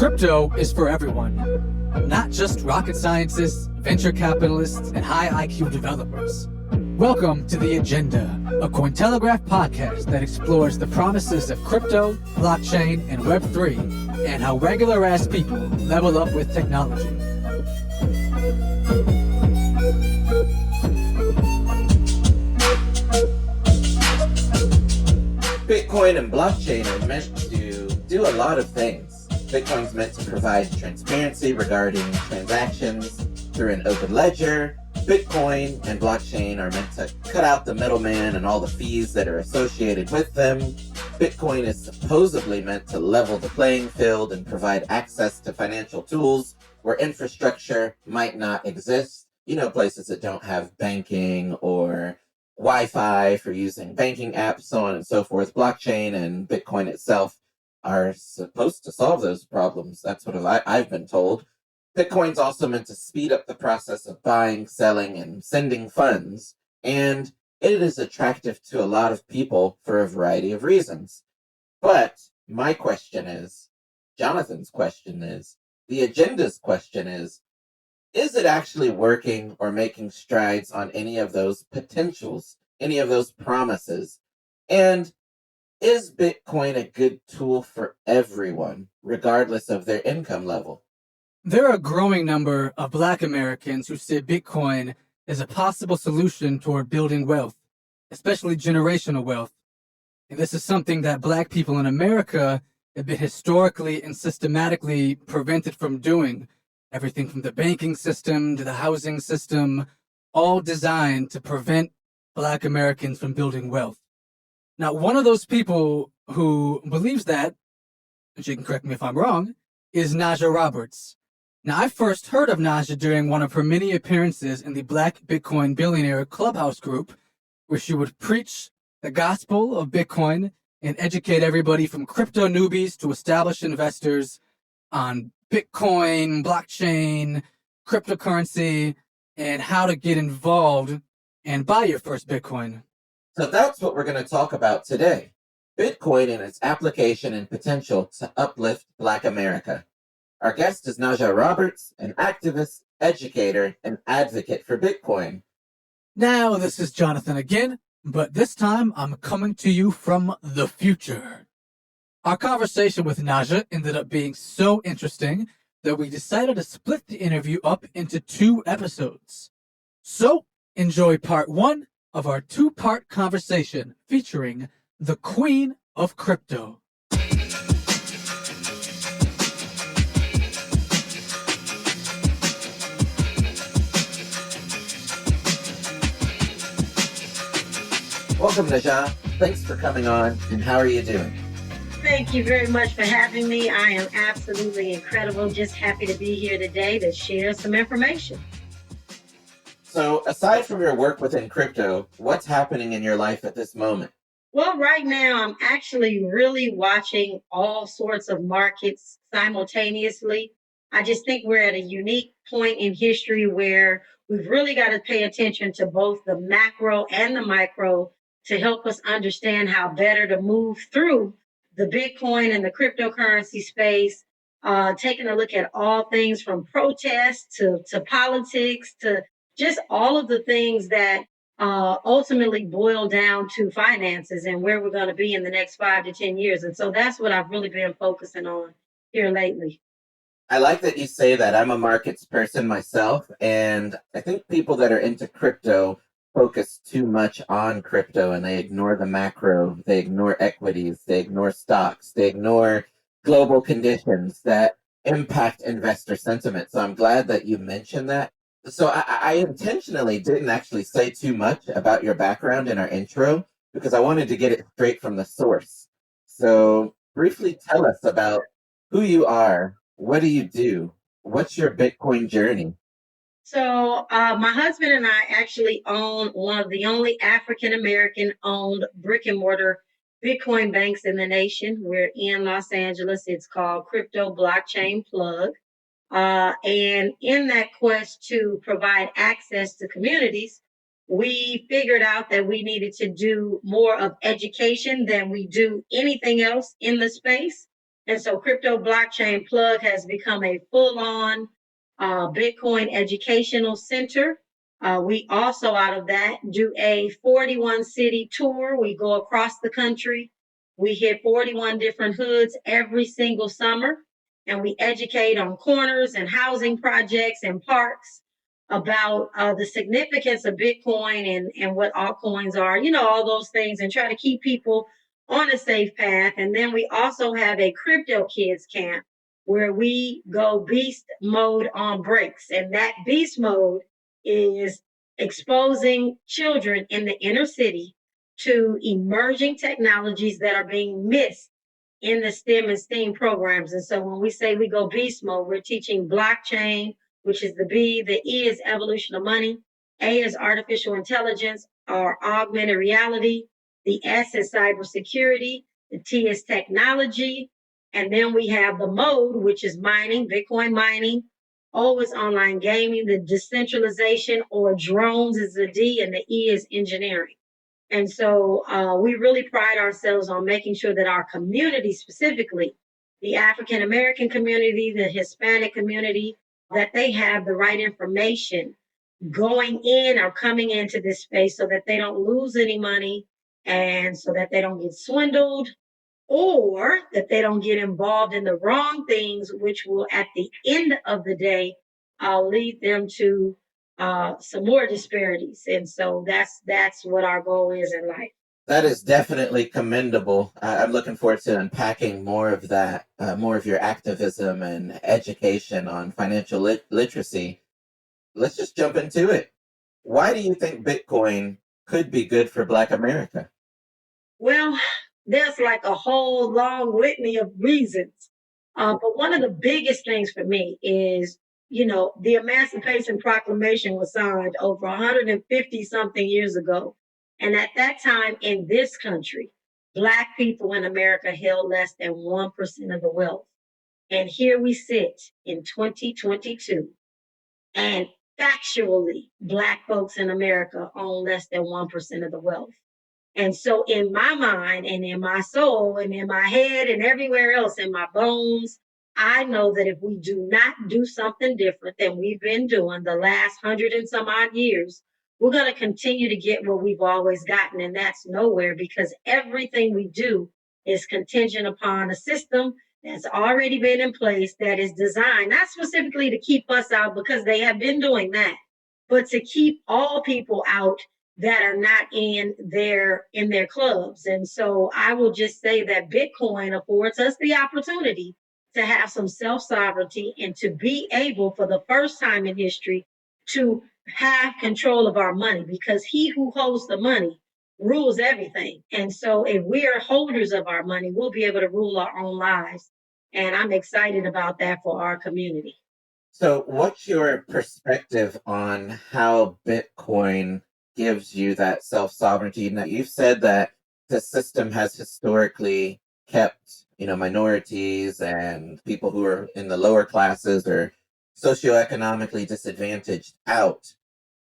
Crypto is for everyone, not just rocket scientists, venture capitalists, and high IQ developers. Welcome to The Agenda, a Cointelegraph podcast that explores the promises of crypto, blockchain, and Web3, and how regular-ass people level up with technology. Bitcoin and blockchain are meant to do a lot of things. Bitcoin's meant to provide transparency regarding transactions through an open ledger. Bitcoin and blockchain are meant to cut out the middleman and all the fees that are associated with them. Bitcoin is supposedly meant to level the playing field and provide access to financial tools where infrastructure might not exist. You know, places that don't have banking or Wi-Fi for using banking apps, so on and so forth. Blockchain and Bitcoin itself are supposed to solve those problems. That's what I've been told. Bitcoin's also meant to speed up the process of buying, selling, and sending funds, and it is attractive to a lot of people for a variety of reasons. But my question is, Jonathan's question is, the agenda's question is it actually working or making strides on any of those potentials, any of those promises? And is Bitcoin a good tool for everyone, regardless of their income level? There are a growing number of Black Americans who see Bitcoin as a possible solution toward building wealth, especially generational wealth. And this is something that Black people in America have been historically and systematically prevented from doing. Everything from the banking system to the housing system, all designed to prevent Black Americans from building wealth. Now, one of those people who believes that, and she can correct me if I'm wrong, is Naja Roberts. Now, I first heard of Naja during one of her many appearances in the Black Bitcoin Billionaire Clubhouse group, where she would preach the gospel of Bitcoin and educate everybody from crypto newbies to established investors on Bitcoin, blockchain, cryptocurrency, and how to get involved and buy your first Bitcoin. So that's what we're going to talk about today. Bitcoin and its application and potential to uplift Black America. Our guest is Naja Roberts, an activist, educator, and advocate for Bitcoin. Now, this is Jonathan again, but this time I'm coming to you from the future. Our conversation with Naja ended up being so interesting that we decided to split the interview up into 2 episodes. So, enjoy part 1 of our 2-part conversation featuring the Queen of Crypto. Welcome, Naja. Thanks for coming on, and how are you doing? Thank you very much for having me. I am absolutely incredible. Just happy to be here today to share some information. So, aside from your work within crypto, what's happening in your life at this moment? Well, right now, I'm actually really watching all sorts of markets simultaneously. I just think we're at a unique point in history where we've really got to pay attention to both the macro and the micro to help us understand how better to move through the Bitcoin and the cryptocurrency space, taking a look at all things from protests to politics to just all of the things that ultimately boil down to finances and where we're going to be in the next 5 to 10 years. And so that's what I've really been focusing on here lately. I like that you say that. I'm a markets person myself, and I think people that are into crypto focus too much on crypto and they ignore the macro, they ignore equities, they ignore stocks, they ignore global conditions that impact investor sentiment. So I'm glad that you mentioned that. So I intentionally didn't actually say too much about your background in our intro because I wanted to get it straight from the source. So briefly tell us about who you are, what do you do, what's your Bitcoin journey? So my husband and I actually own one of the only African-American owned brick and mortar Bitcoin banks in the nation. We're in Los Angeles. It's called Crypto Blockchain Plug. And in that quest to provide access to communities, we figured out that we needed to do more of education than we do anything else in the space. And so Crypto Blockchain Plug has become a full-on Bitcoin educational center. We also, out of that, do a 41 city tour. We go across the country. We hit 41 different hoods every single summer, and we educate on corners and housing projects and parks about the significance of Bitcoin and what altcoins are, all those things, and try to keep people on a safe path. And then we also have a crypto kids camp where we go beast mode on breaks. And that beast mode is exposing children in the inner city to emerging technologies that are being missed in the STEM and STEAM programs. And so when we say we go beast mode, we're teaching blockchain, which is the B, the E is evolution of money, A is artificial intelligence or augmented reality, the S is cybersecurity, the T is technology, and then we have the mode, which is mining, Bitcoin mining. O is online gaming, the decentralization or drones is the D, and the E is engineering. And so we really pride ourselves on making sure that our community, specifically the African American community, the Hispanic community, that they have the right information going in or coming into this space so that they don't lose any money and so that they don't get swindled or that they don't get involved in the wrong things, which will at the end of the day lead them to some more disparities. And so that's what our goal is in life. That is definitely commendable. I'm looking forward to unpacking more of that, more of your activism and education on financial literacy. Let's just jump into it. Why do you think Bitcoin could be good for Black America? Well, there's like a whole long litany of reasons. But one of the biggest things for me is, the Emancipation Proclamation was signed over 150 something years ago. And at that time in this country, Black people in America held less than 1% of the wealth. And here we sit in 2022, and factually, Black folks in America own less than 1% of the wealth. And so, in my mind and in my soul and in my head and everywhere else in my bones, I know that if we do not do something different than we've been doing the last 100 and some odd years, we're going to continue to get what we've always gotten, and that's nowhere, because everything we do is contingent upon a system that's already been in place that is designed not specifically to keep us out, because they have been doing that, but to keep all people out that are not in their clubs. And so I will just say that Bitcoin affords us the opportunity to have some self-sovereignty and to be able, for the first time in history, to have control of our money, because he who holds the money rules everything. And so if we are holders of our money, we'll be able to rule our own lives. And I'm excited about that for our community. So, what's your perspective on how Bitcoin gives you that self sovereignty? Now, you've said that the system has historically kept, minorities and people who are in the lower classes or socioeconomically disadvantaged out.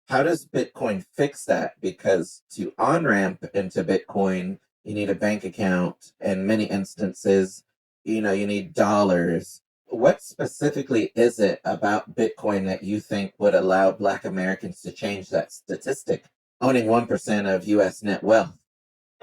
How does Bitcoin fix that? Because to on ramp into Bitcoin, you need a bank account. In many instances, you need dollars. What specifically is it about Bitcoin that you think would allow Black Americans to change that statistic, owning 1% of US net wealth?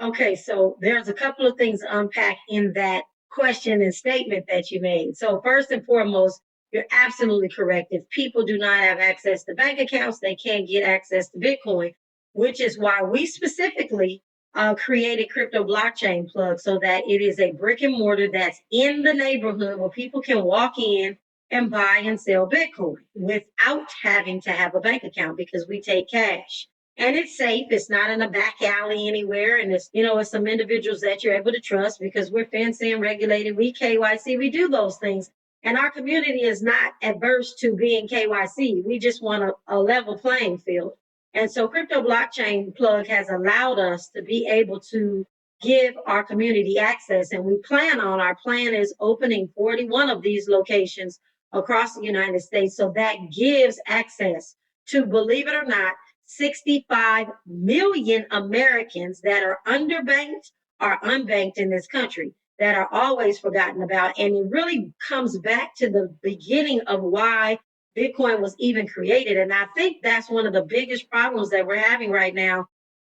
Okay, so there's a couple of things to unpack in that question and statement that you made. So, first and foremost, you're absolutely correct. If people do not have access to bank accounts, they can't get access to Bitcoin, which is why we specifically created Crypto Blockchain Plug, so that it is a brick and mortar that's in the neighborhood where people can walk in and buy and sell Bitcoin without having to have a bank account, because we take cash. And it's safe. It's not in a back alley anywhere. And it's some individuals that you're able to trust, because we're fancy and regulated. We KYC, we do those things. And our community is not adverse to being KYC. We just want a level playing field. And so Crypto Blockchain Plug has allowed us to be able to give our community access. And our plan is opening 41 of these locations across the United States. So that gives access to, believe it or not, 65 million Americans that are underbanked or unbanked in this country. that are always forgotten about. And it really comes back to the beginning of why Bitcoin was even created. And I think that's one of the biggest problems that we're having right now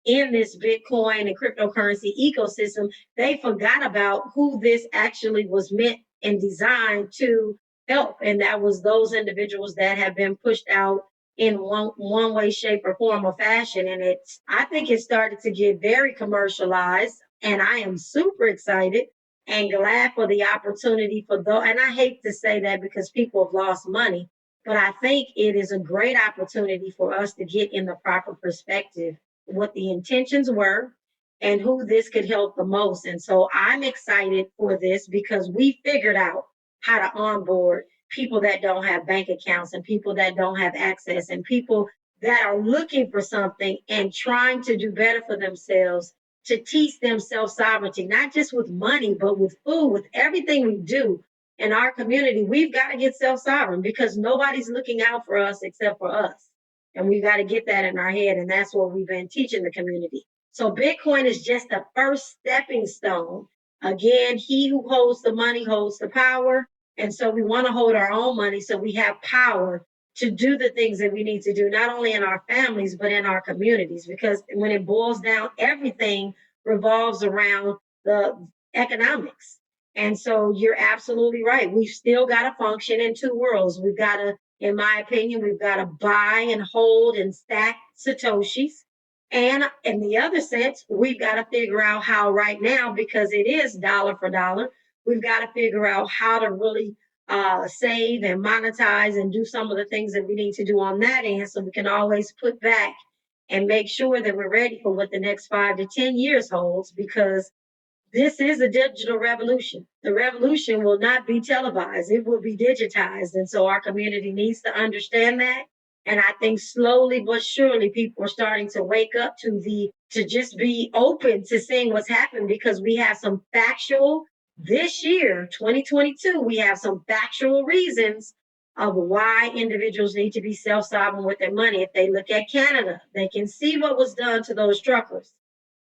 in this Bitcoin and cryptocurrency ecosystem. They forgot about who this actually was meant and designed to help. And that was those individuals that have been pushed out in one way, shape, or form or fashion. And I think it started to get very commercialized. And I am super excited and glad for the opportunity for those. And I hate to say that because people have lost money, but I think it is a great opportunity for us to get in the proper perspective what the intentions were and who this could help the most. And so I'm excited for this because we figured out how to onboard people that don't have bank accounts and people that don't have access and people that are looking for something and trying to do better for themselves to teach them self-sovereignty, not just with money, but with food, with everything we do in our community. We've got to get self-sovereign because nobody's looking out for us except for us. And we've got to get that in our head. And that's what we've been teaching the community. So Bitcoin is just the first stepping stone. Again, he who holds the money holds the power. And so we want to hold our own money so we have power to do the things that we need to do, not only in our families, but in our communities. Because when it boils down, everything revolves around the economics. And so you're absolutely right. We've still got to function in two worlds. We've got to, in my opinion, we've got to buy and hold and stack Satoshis. And in the other sense, we've got to figure out how right now, because it is dollar for dollar, we've got to figure out how to really save and monetize and do some of the things that we need to do on that end so we can always put back and make sure that we're ready for what the next 5 to 10 years holds, because this is a digital revolution. The revolution will not be televised. It will be digitized. And so our community needs to understand that. And I think slowly but surely people are starting to wake up to just be open to seeing what's happened, because we have some factual this year, 2022, we have some factual reasons of why individuals need to be self-sovereign with their money. If they look at Canada, they can see what was done to those truckers.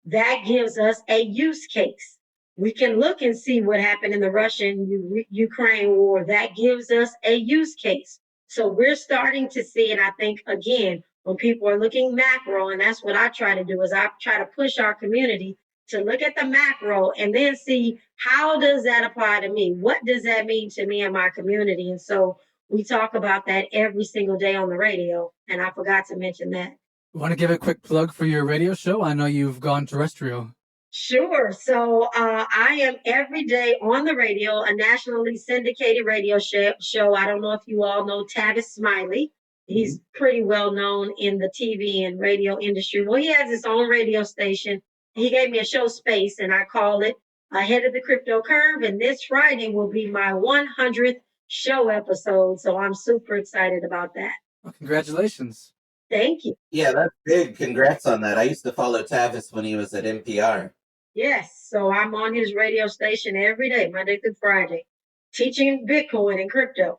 That gives us a use case. We can look and see what happened in the Russian-Ukraine war. That gives us a use case. So we're starting to see, and I think, again, when people are looking macro, and that's what I try to do, is I try to push our community to look at the macro and then see how does that apply to me? What does that mean to me and my community? And so we talk about that every single day on the radio, and I forgot to mention that. Want to give a quick plug for your radio show? I know you've gone terrestrial. Sure. So I am every day on the radio, a nationally syndicated radio show. I don't know if you all know Tavis Smiley. He's pretty well known in the TV and radio industry. Well, he has his own radio station. He gave me a show space, and I call it Ahead of the Crypto Curve. And this Friday will be my 100th show episode. So I'm super excited about that. Well, congratulations. Thank you. Yeah, that's big. Congrats on that. I used to follow Tavis when he was at NPR. Yes. So I'm on his radio station every day, Monday through Friday, teaching Bitcoin and crypto.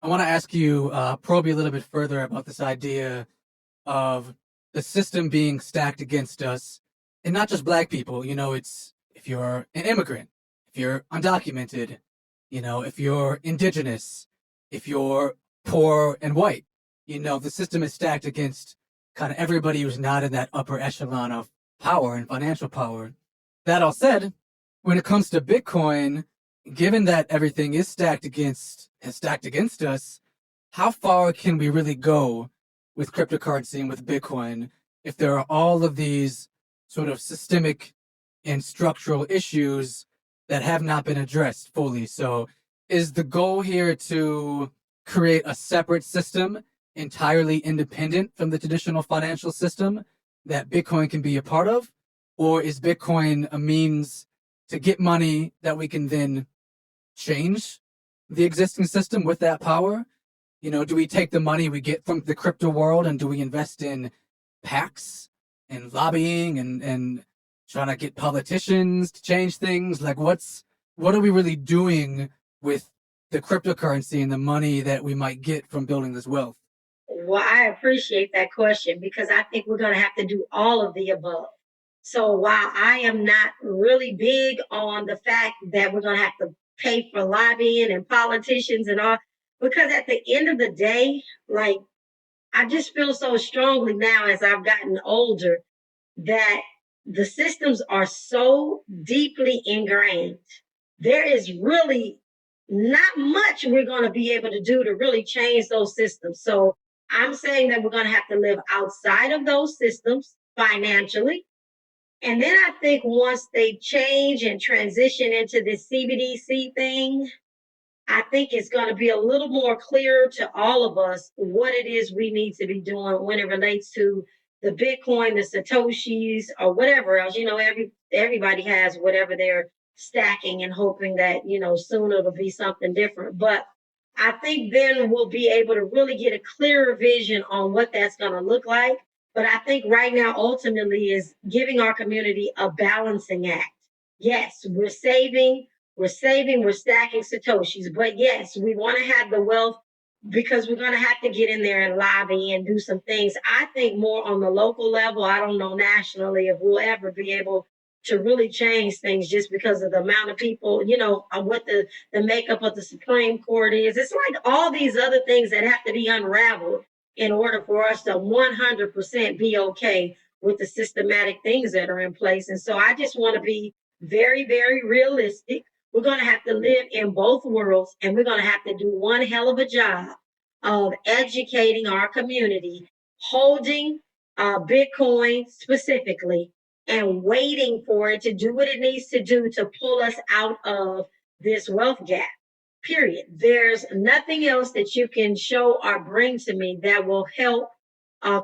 I want to ask you, probe you a little bit further about this idea of the system being stacked against us, and not just Black people. You know, it's if you're an immigrant, if you're undocumented, you know, if you're indigenous, if you're poor and white, you know, the system is stacked against kind of everybody who's not in that upper echelon of power and financial power. That all said, when it comes to Bitcoin, given that everything is stacked against us, how far can we really go with cryptocurrency and with Bitcoin if there are all of these sort of systemic and structural issues that have not been addressed fully? So is the goal here to create a separate system entirely independent from the traditional financial system that Bitcoin can be a part of? Or is Bitcoin a means to get money that we can then change the existing system with that power? You know, do we take the money we get from the crypto world and do we invest in PACs and lobbying and trying to get politicians to change things? Like, what are we really doing with the cryptocurrency and the money that we might get from building this wealth? Well, I appreciate that question because I think we're going to have to do all of the above. So while I am not really big on the fact that we're going to have to pay for lobbying and politicians and all, because at the end of the day, like, I just feel so strongly now as I've gotten older that the systems are so deeply ingrained. There is really not much we're going to be able to do to really change those systems. So I'm saying that we're going to have to live outside of those systems financially. And then I think once they change and transition into this CBDC thing, I think it's going to be a little more clear to all of us what it is we need to be doing when it relates to the Bitcoin, the Satoshis, or whatever else. Everybody has whatever they're stacking and hoping that soon it'll be something different. But I think then we'll be able to really get a clearer vision on what that's going to look like. But I think right now, ultimately, is giving our community a balancing act. Yes, we're stacking Satoshis. But yes, we want to have the wealth because we're going to have to get in there and lobby and do some things. I think more on the local level. I don't know nationally if we'll ever be able to really change things just because of the amount of people, what the makeup of the Supreme Court is. It's like all these other things that have to be unraveled in order for us to 100% be okay with the systematic things that are in place. And so I just want to be very, very realistic. We're going to have to live in both worlds, and we're going to have to do one hell of a job of educating our community, holding Bitcoin specifically, and waiting for it to do what it needs to do to pull us out of this wealth gap. Period. There's nothing else that you can show or bring to me that will help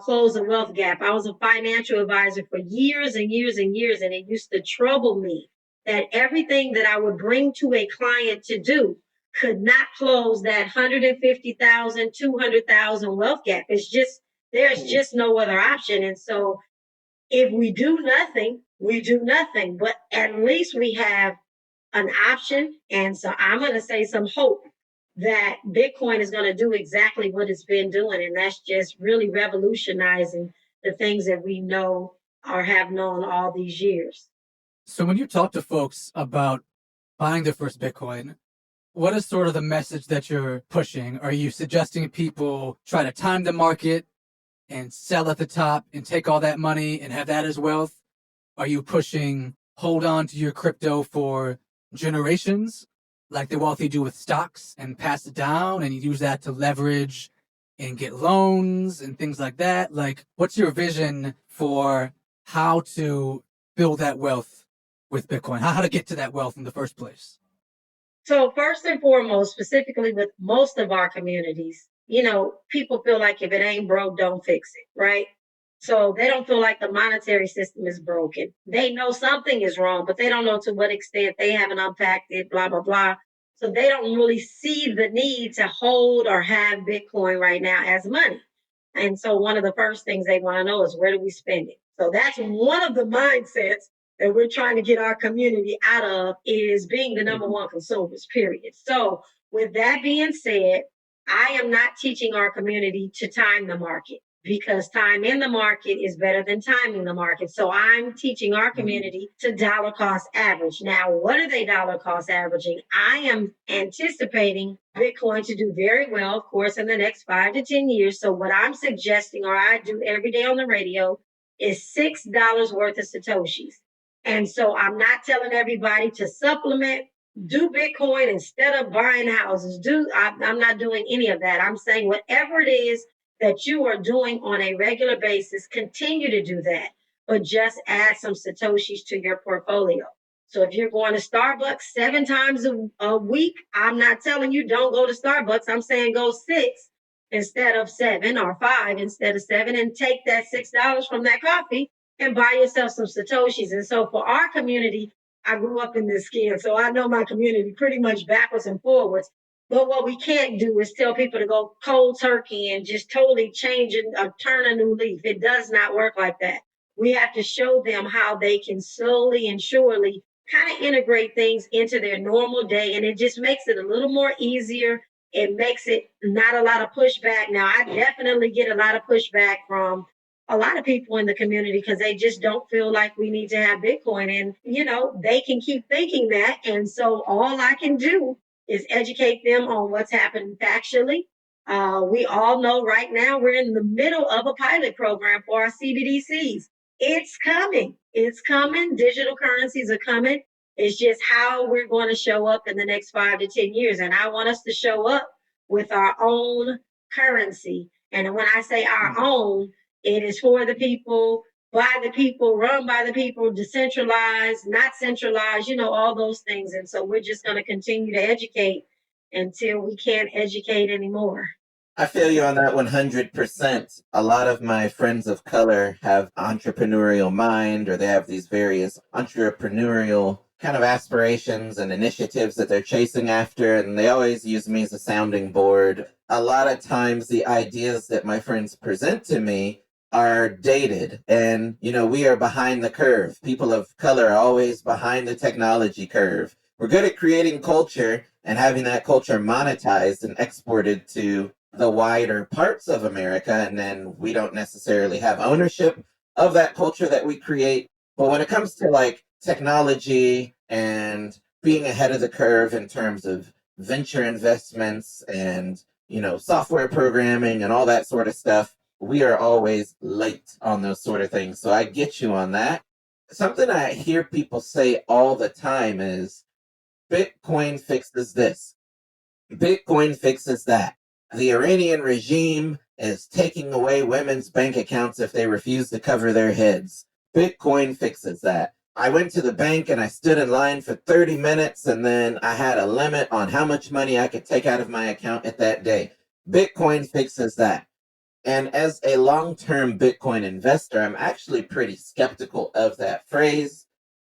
close the wealth gap. I was a financial advisor for years and years and years, and it used to trouble me that everything that I would bring to a client to do could not close that 150,000, 200,000 wealth gap. There's just no other option. And so if we do nothing, we do nothing, but at least we have an option. And so I'm going to say some hope that Bitcoin is going to do exactly what it's been doing. And that's just really revolutionizing the things that we know or have known all these years. So when you talk to folks about buying their first Bitcoin, what is sort of the message that you're pushing? Are you suggesting people try to time the market and sell at the top and take all that money and have that as wealth? Are you pushing hold on to your crypto for generations, like the wealthy do with stocks, and pass it down and you use that to leverage and get loans and things like that? Like, what's your vision for how to build that wealth with Bitcoin? How to get to that wealth in the first place? So first and foremost, specifically with most of our communities, people feel like if it ain't broke, don't fix it, right? So they don't feel like the monetary system is broken. They know something is wrong, but they don't know to what extent. They haven't unpacked it, blah, blah, blah. So they don't really see the need to hold or have Bitcoin right now as money. And so one of the first things they want to know is, where do we spend it? So that's one of the mindsets that we're trying to get our community out of, is being the number one consumers, period. So with that being said, I am not teaching our community to time the market, because time in the market is better than timing the market. So I'm teaching our community to dollar cost average. Now, what are they dollar cost averaging? I am anticipating Bitcoin to do very well, of course, in the next 5 to 10 years. So what I'm suggesting, or I do every day on the radio, is $6 worth of Satoshis. And so I'm not telling everybody to supplement, do Bitcoin instead of buying houses. I'm not doing any of that. I'm saying whatever it is that you are doing on a regular basis, continue to do that, but just add some Satoshis to your portfolio. So if you're going to Starbucks 7 times a week, I'm not telling you don't go to Starbucks. I'm saying go 6 instead of 7, or 5 instead of 7, and take that $6 from that coffee and buy yourself some Satoshis. And so for our community, I grew up in this skin, so I know my community pretty much backwards and forwards. But what we can't do is tell people to go cold turkey and just totally change and turn a new leaf. It does not work like that. We have to show them how they can slowly and surely kind of integrate things into their normal day. And it just makes it a little more easier. It makes it not a lot of pushback. Now, I definitely get a lot of pushback from a lot of people in the community because they just don't feel like we need to have Bitcoin. And, they can keep thinking that. And so all I can do is educate them on what's happened factually. We all know right now we're in the middle of a pilot program for our CBDCs. It's coming. It's coming. Digital currencies are coming. It's just how we're going to show up in the next 5 to 10 years. And I want us to show up with our own currency. And when I say our own, it is for the people, by the people, run by the people, decentralized, not centralized, all those things. And so we're just going to continue to educate until we can't educate anymore. I feel you on that 100%. A lot of my friends of color have entrepreneurial mind, or they have these various entrepreneurial kind of aspirations and initiatives that they're chasing after, and they always use me as a sounding board. A lot of times the ideas that my friends present to me are dated, and we are behind the curve. People of color are always behind the technology curve. We're good at creating culture and having that culture monetized and exported to the wider parts of America, and then we don't necessarily have ownership of that culture that we create. But when it comes to like technology and being ahead of the curve in terms of venture investments and software programming and all that sort of stuff, we are always late on those sort of things. So I get you on that. Something I hear people say all the time is Bitcoin fixes this, Bitcoin fixes that. The Iranian regime is taking away women's bank accounts if they refuse to cover their heads. Bitcoin fixes that. I went to the bank and I stood in line for 30 minutes, and then I had a limit on how much money I could take out of my account at that day. Bitcoin fixes that. And as a long-term Bitcoin investor, I'm actually pretty skeptical of that phrase.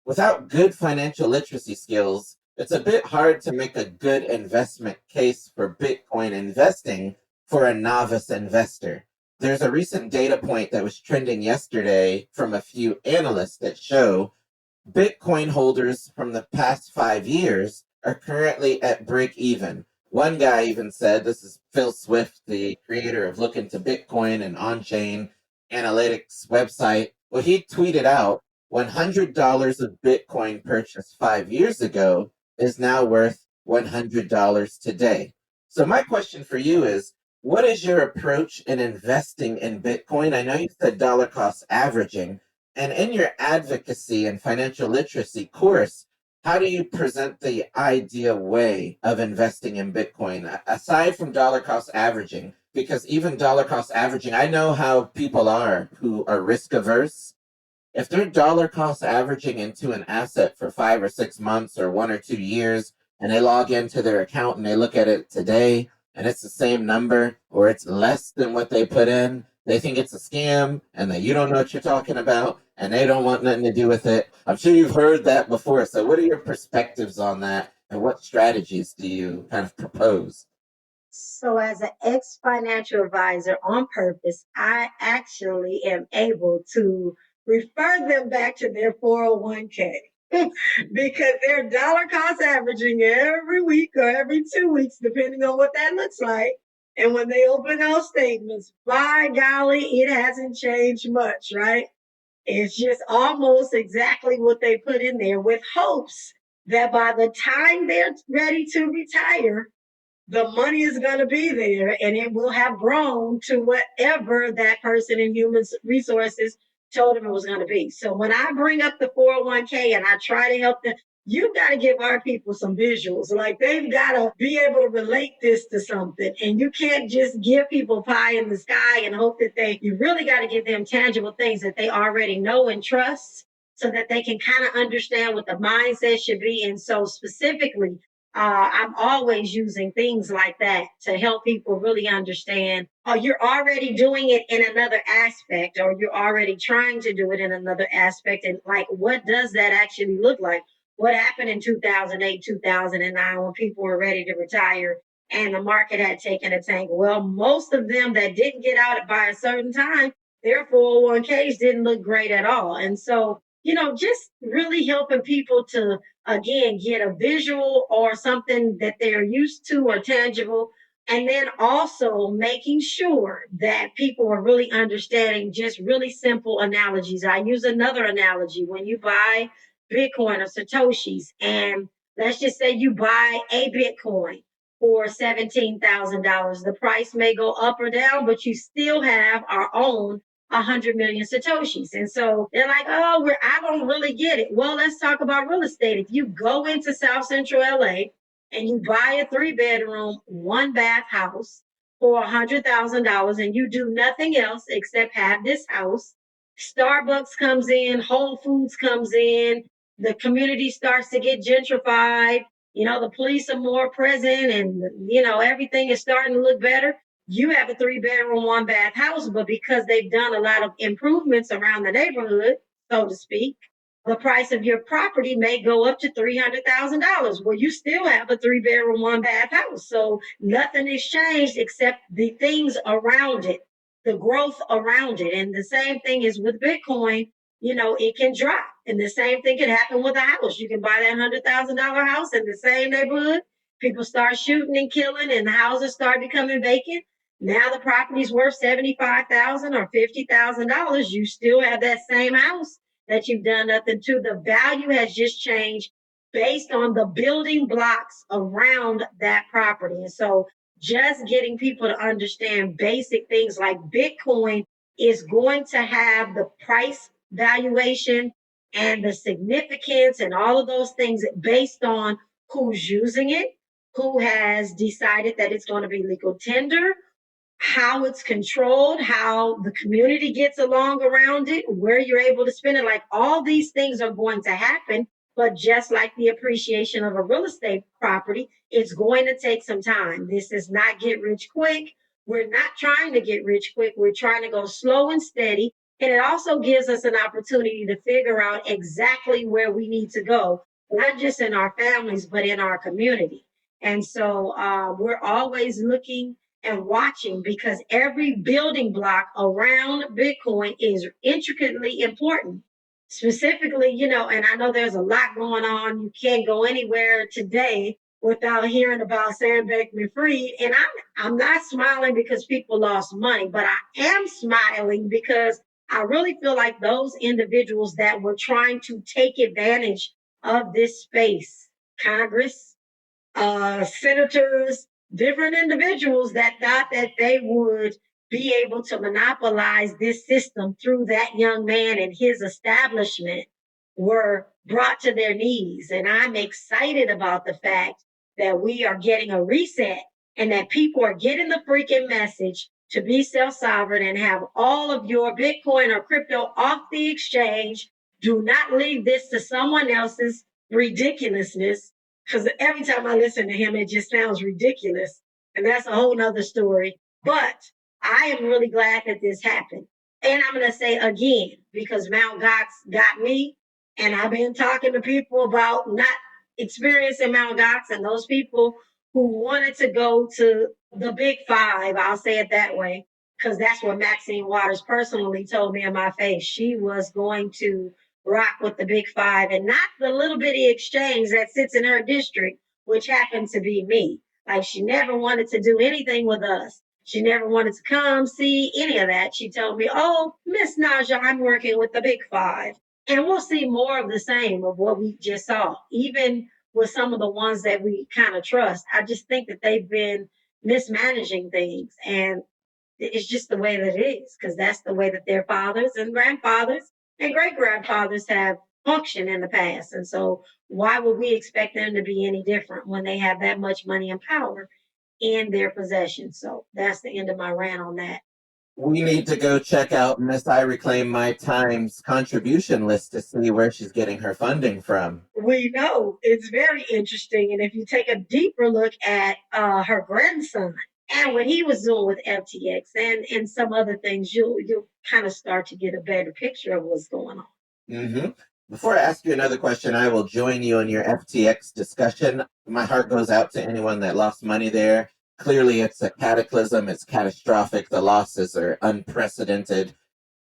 Without good financial literacy skills, it's a bit hard to make a good investment case for Bitcoin investing for a novice investor. There's a recent data point that was trending yesterday from a few analysts that show Bitcoin holders from the past 5 years are currently at break even. One guy even said, this is Phil Swift, the creator of Look Into Bitcoin and on-chain analytics website. Well, he tweeted out, $100 of Bitcoin purchased 5 years ago is now worth $100 today. So my question for you is, what is your approach in investing in Bitcoin? I know you said dollar cost averaging, and in your advocacy and financial literacy course, how do you present the ideal way of investing in Bitcoin, aside from dollar cost averaging? Because even dollar cost averaging, I know how people are who are risk averse. If they're dollar cost averaging into an asset for 5 or 6 months or 1 or 2 years, and they log into their account and they look at it today and it's the same number or it's less than what they put in, they think it's a scam and that you don't know what you're talking about and they don't want nothing to do with it. I'm sure you've heard that before. So what are your perspectives on that, and what strategies do you kind of propose? So, as an ex financial advisor on purpose, I actually am able to refer them back to their 401k because they're dollar cost averaging every week or every 2 weeks, depending on what that looks like. And when they open those statements, by golly, it hasn't changed much, right? It's just almost exactly what they put in there with hopes that by the time they're ready to retire, the money is going to be there and it will have grown to whatever that person in human resources told them it was going to be. So when I bring up the 401k and I try to help them, you've got to give our people some visuals. Like they've got to be able to relate this to something. And you can't just give people pie in the sky and hope that you really got to give them tangible things that they already know and trust so that they can kind of understand what the mindset should be. And so specifically, I'm always using things like that to help people really understand, oh, you're already doing it in another aspect, or you're already trying to do it in another aspect. And like, what does that actually look like? What happened in 2008, 2009 when people were ready to retire and the market had taken a tank? Well, most of them that didn't get out by a certain time, their 401ks didn't look great at all. And so, just really helping people to again get a visual or something that they're used to or tangible And then also making sure that people are really understanding just really simple analogies. I use another analogy when you buy Bitcoin or Satoshis, and let's just say you buy a Bitcoin for $17,000. The price may go up or down, but you still have our own 100 million Satoshis. And so they're like, oh, I don't really get it. Well, let's talk about real estate. If you go into South Central LA, and you buy a 3-bedroom, 1-bath house for $100,000 and you do nothing else except have this house, Starbucks comes in, Whole Foods comes in, the community starts to get gentrified, the police are more present and, everything is starting to look better. You have a 3-bedroom, 1-bath house, but because they've done a lot of improvements around the neighborhood, so to speak, the price of your property may go up to $300,000. Well, you still have a 3-bedroom, 1-bath house. So nothing has changed except the things around it, the growth around it. And the same thing is with Bitcoin, it can drop. And the same thing can happen with a house. You can buy that $100,000 house in the same neighborhood. People start shooting and killing, and the houses start becoming vacant. Now the property's worth $75,000 or $50,000. You still have that same house that you've done nothing to. The value has just changed based on the building blocks around that property. And so just getting people to understand basic things like Bitcoin is going to have the price valuation and the significance and all of those things based on who's using it, who has decided that it's going to be legal tender, how it's controlled, how the community gets along around it, where you're able to spend it. Like all these things are going to happen. But just like the appreciation of a real estate property, it's going to take some time. This is not get rich quick. We're not trying to get rich quick. We're trying to go slow and steady. And it also gives us an opportunity to figure out exactly where we need to go, not just in our families, but in our community. And so we're always looking and watching because every building block around Bitcoin is intricately important. Specifically, and I know there's a lot going on. You can't go anywhere today without hearing about Sam Bankman-Fried. And I'm not smiling because people lost money, but I am smiling because I really feel like those individuals that were trying to take advantage of this space, Congress, senators, different individuals that thought that they would be able to monopolize this system through that young man and his establishment were brought to their knees. And I'm excited about the fact that we are getting a reset and that people are getting the freaking message to be self-sovereign and have all of your Bitcoin or crypto off the exchange. Do not leave this to someone else's ridiculousness, because every time I listen to him, it just sounds ridiculous. And that's a whole nother story. But I am really glad that this happened. And I'm going to say again, because Mount Gox got me, and I've been talking to people about not experiencing Mount Gox, and those people who wanted to go to the big five, I'll say it that way, because that's what Maxine Waters personally told me in my face. She was going to rock with the big five and not the little bitty exchange that sits in her district, which happened to be me. Like she never wanted to do anything with us. She never wanted to come see any of that. She told me, oh, Miss Naja, I'm working with the big five. And we'll see more of the same of what we just saw, even with some of the ones that we kind of trust. I just think that they've been mismanaging things. And it's just the way that it is, because that's the way that their fathers and grandfathers and great grandfathers have functioned in the past. And so why would we expect them to be any different when they have that much money and power in their possession? So that's the end of my rant on that. We need to go check out Miss I Reclaim My Time's contribution list to see where she's getting her funding from. We know it's very interesting. And if you take a deeper look at her grandson and what he was doing with FTX and some other things, you'll kind of start to get a better picture of what's going on. Mm-hmm. Before I ask you another question, I will join you in your FTX discussion. My heart goes out to anyone that lost money there. Clearly, it's a cataclysm. It's catastrophic. The losses are unprecedented,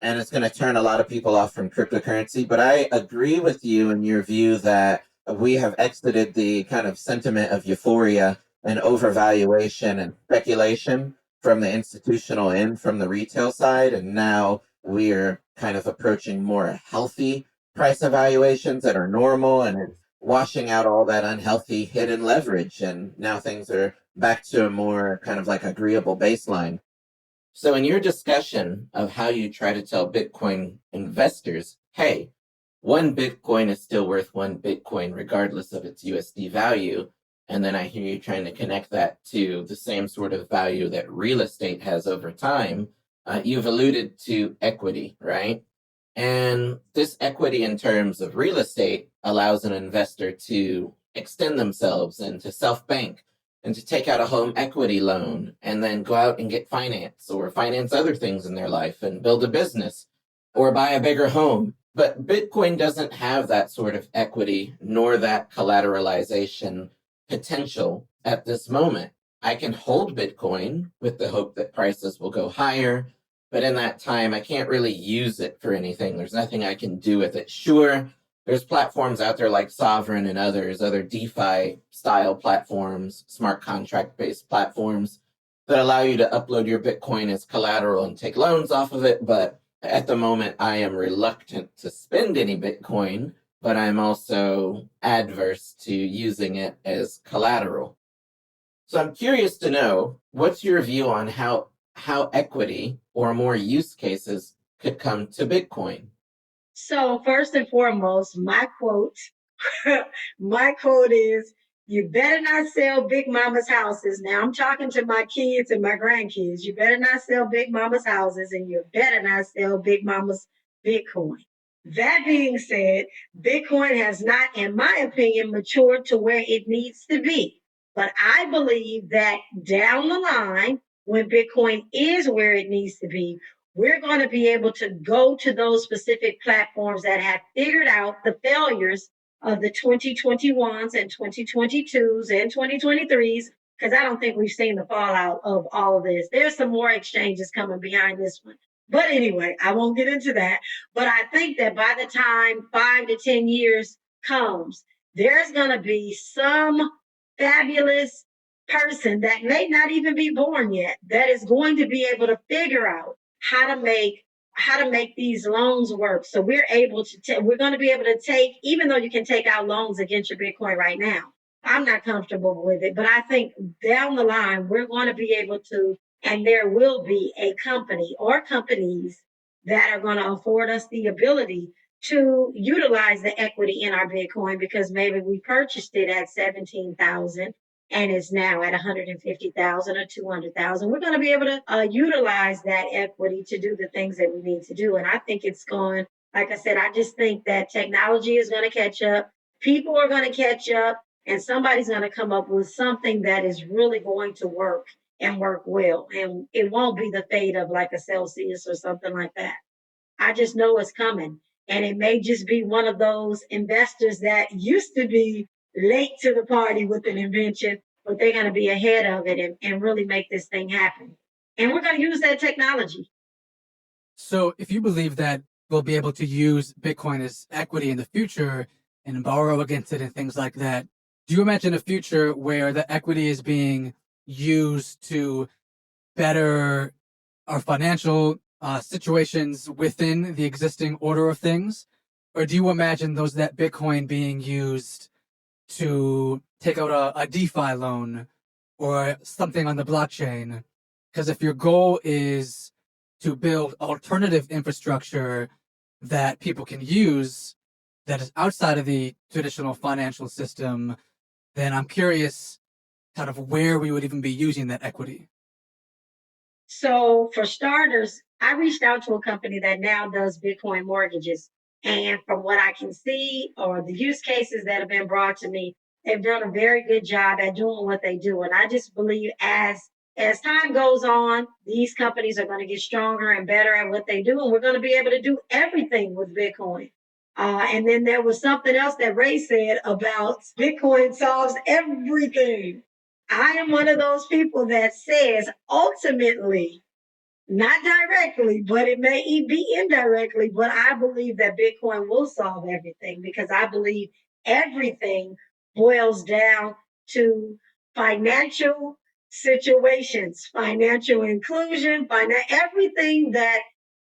and it's going to turn a lot of people off from cryptocurrency. But I agree with you in your view that we have exited the kind of sentiment of euphoria an overvaluation and speculation from the institutional end, from the retail side, and now we're kind of approaching more healthy price evaluations that are normal, and it's washing out all that unhealthy hidden leverage, and now things are back to a more kind of like agreeable baseline. So in your discussion of how you try to tell Bitcoin investors, hey, one Bitcoin is still worth one Bitcoin regardless of its USD value, and then I hear you trying to connect that to the same sort of value that real estate has over time, you've alluded to equity, right? And this equity in terms of real estate allows an investor to extend themselves and to self-bank and to take out a home equity loan and then go out and get finance or finance other things in their life and build a business or buy a bigger home. But Bitcoin doesn't have that sort of equity nor that collateralization potential at this moment. I can hold Bitcoin with the hope that prices will go higher, but in that time, I can't really use it for anything. There's nothing I can do with it. Sure, there's platforms out there like Sovereign and others, other DeFi style platforms, smart contract based platforms that allow you to upload your Bitcoin as collateral and take loans off of it. But at the moment, I am reluctant to spend any Bitcoin, but I'm also adverse to using it as collateral. So I'm curious to know, what's your view on how equity or more use cases could come to Bitcoin? So first and foremost, my quote, my quote is, you better not sell Big Mama's houses. Now I'm talking to my kids and my grandkids. You better not sell Big Mama's houses, and you better not sell Big Mama's Bitcoin. That being said, Bitcoin has not, in my opinion, matured to where it needs to be. But I believe that down the line, when Bitcoin is where it needs to be, we're going to be able to go to those specific platforms that have figured out the failures of the 2021s and 2022s and 2023s, because I don't think we've seen the fallout of all of this. There's some more exchanges coming behind this one. But anyway, I won't get into that. But I think that by the time 5 to 10 years comes, there's going to be some fabulous person that may not even be born yet that is going to be able to figure out how to make these loans work. So we're able to we're going to be able to take, even though you can take out loans against your Bitcoin right now. I'm not comfortable with it, but I think down the line we're going to be able to, and there will be a company or companies that are going to afford us the ability to utilize the equity in our Bitcoin, because maybe we purchased it at 17,000 and it's now at 150,000 or 200,000. We're going to be able to utilize that equity to do the things that we need to do. And I think it's going, like I said, I just think that technology is going to catch up. People are going to catch up, and somebody's going to come up with something that is really going to work and work well. And it won't be the fate of like a Celsius or something like that. I just know it's coming. And it may just be one of those investors that used to be late to the party with an invention, but they're going to be ahead of it and really make this thing happen. And we're going to use that technology. So if you believe that we'll be able to use Bitcoin as equity in the future and borrow against it and things like that, do you imagine a future where the equity is being used to better our financial situations within the existing order of things? Or do you imagine that Bitcoin being used to take out a DeFi loan or something on the blockchain? Because if your goal is to build alternative infrastructure that people can use that is outside of the traditional financial system, then I'm curious kind of where we would even be using that equity. So for starters, I reached out to a company that now does Bitcoin mortgages. And from what I can see, or the use cases that have been brought to me, they've done a very good job at doing what they do. And I just believe as time goes on, these companies are going to get stronger and better at what they do, and we're going to be able to do everything with Bitcoin. And then there was something else that Ray said about Bitcoin solves everything. I am one of those people that says ultimately, not directly, but it may be indirectly, but I believe that Bitcoin will solve everything, because I believe everything boils down to financial situations, financial inclusion, anything that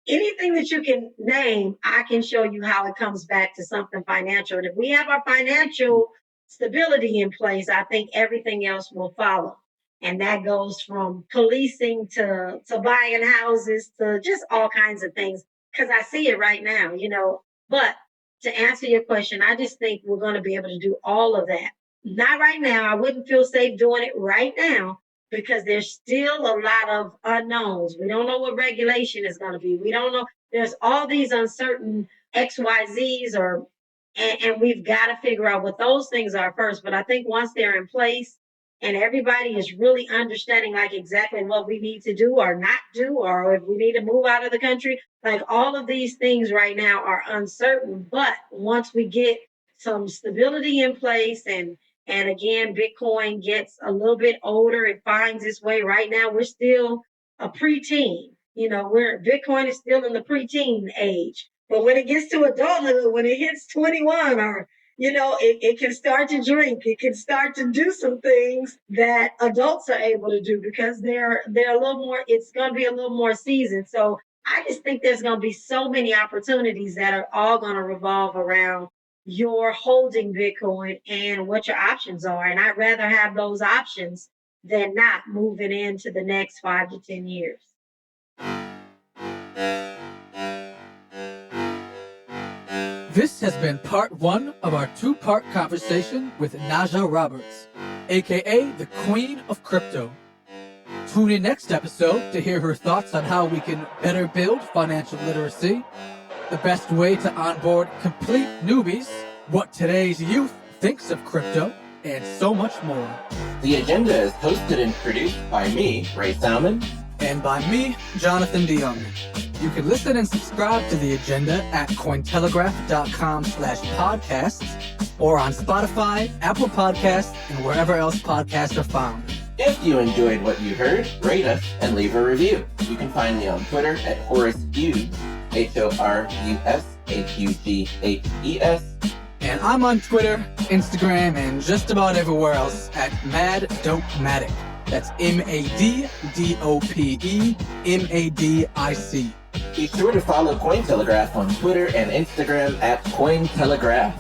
you can name, I can show you how it comes back to something financial. And if we have our financial stability in place, I think everything else will follow. And that goes from policing to buying houses to just all kinds of things. Because I see it right now, But to answer your question, I just think we're going to be able to do all of that. Not right now. I wouldn't feel safe doing it right now because there's still a lot of unknowns. We don't know what regulation is going to be. We don't know. There's all these uncertain XYZs and we've got to figure out what those things are first. But I think once they're in place and everybody is really understanding like exactly what we need to do or not do, or if we need to move out of the country, like all of these things right now are uncertain. But once we get some stability in place and again, Bitcoin gets a little bit older. It finds its way. Right now, we're still a preteen. Bitcoin is still in the preteen age. But when it gets to adulthood, when it hits 21 or, it can start to drink. It can start to do some things that adults are able to do because they're a little more, it's going to be a little more seasoned. So I just think there's going to be so many opportunities that are all going to revolve around your holding Bitcoin and what your options are. And I'd rather have those options than not moving into the next 5 to 10 years. This has been part 1 of our 2-part conversation with Naja Roberts, aka the Queen of Crypto. Tune in next episode to hear her thoughts on how we can better build financial literacy, the best way to onboard complete newbies, what today's youth thinks of crypto, and so much more. The agenda is hosted and produced by me, Ray Salmon. And by me, Jonathan DeYoung. You can listen and subscribe to The Agenda at Cointelegraph.com/podcasts or on Spotify, Apple Podcasts, and wherever else podcasts are found. If you enjoyed what you heard, rate us and leave a review. You can find me on Twitter at Horace Hughes, HORUSHUGHES. And I'm on Twitter, Instagram, and just about everywhere else at MadDopeMadic. That's MADDOPEMADIC. Be sure to follow Cointelegraph on Twitter and Instagram at Cointelegraph.